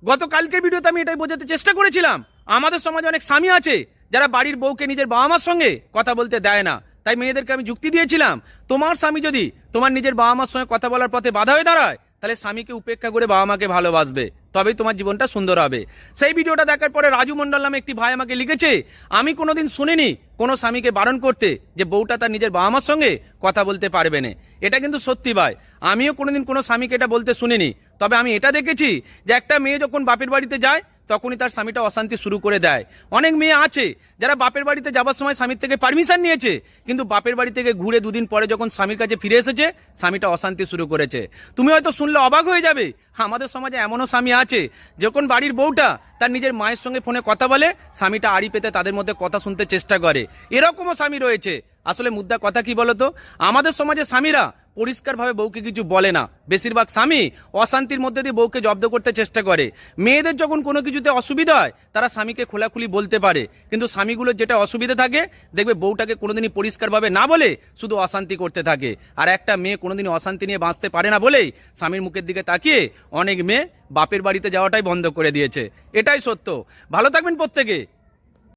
গতকালকের ভিডিওতে আমি এটাই বোঝাতে চেষ্টা করেছিলাম, আমাদের সমাজে অনেক স্বামী আছে যারা বাড়ির বউকে নিজের বাবা মার সঙ্গে কথা বলতে দেয় না। তাই মেয়েদেরকে আমি যুক্তি দিয়েছিলাম, তোমার স্বামী যদি তোমার নিজের বাবা মার সঙ্গে কথা বলার পথে বাধা হয়ে দাঁড়ায়, তাহলে স্বামীকে উপেক্ষা করে বাবা মাকে ভালোবাসবে, তবেই তোমার জীবনটা সুন্দর হবে। সেই ভিডিওটা দেখার পরে রাজু মন্ডল নামে একটি ভাই আমাকে লিখেছে, আমি কোনোদিন শুনিনি কোনো স্বামীকে বারণ করতে যে বউটা তার নিজের বাবা মার সঙ্গে কথা বলতে পারবে না। এটা কিন্তু সত্যি ভাই, আমিও কোনোদিন কোনো স্বামীকে এটা বলতে শুনিনি। তবে আমি এটা দেখেছি যে একটা মেয়ে যখন বাপের বাড়িতে যায় তখনই তার স্বামীটা অশান্তি শুরু করে দেয়। অনেক মেয়ে আছে যারা বাপের বাড়িতে যাবার সময় স্বামীর থেকে পারমিশন নিয়েছে, কিন্তু বাপের বাড়ি থেকে ঘুরে দুদিন পরে যখন স্বামীর কাছে ফিরে এসেছে, স্বামীটা অশান্তি শুরু করেছে। তুমি হয়তো শুনলে অবাক হয়ে যাবে, আমাদের সমাজে এমনও স্বামী আছে যখন বাড়ির বউটা তার নিজের মায়ের সঙ্গে ফোনে কথা বলে, স্বামীটা আড়ি পেতে তাদের মধ্যে কথা শুনতে চেষ্টা করে। এরকমও স্বামী রয়েছে। আসলে মুদ্রা কথা কি বলতো, আমাদের সমাজে স্বামীরা পরিষ্কারভাবে বউকে কিছু বলে না। বেশিরভাগ স্বামী অশান্তির মধ্যে দিয়ে বউকে জব্দ করতে চেষ্টা করে। মেয়েদের যখন কোনো কিছুতে অসুবিধা হয় তারা স্বামীকে খোলাখুলি বলতে পারে, কিন্তু স্বামীগুলোর যেটা অসুবিধা থাকে দেখবে বউটাকে কোনোদিনই পরিষ্কারভাবে না বলে শুধু অশান্তি করতে থাকে। আর একটা মেয়ে কোনোদিনই অশান্তি নিয়ে বাঁচতে পারে না বলেই স্বামীর মুখের দিকে তাকিয়ে অনেক মেয়ে বাপের বাড়িতে যাওয়াটাই বন্ধ করে দিয়েছে। এটাই সত্য। ভালো থাকবেন প্রত্যেকে।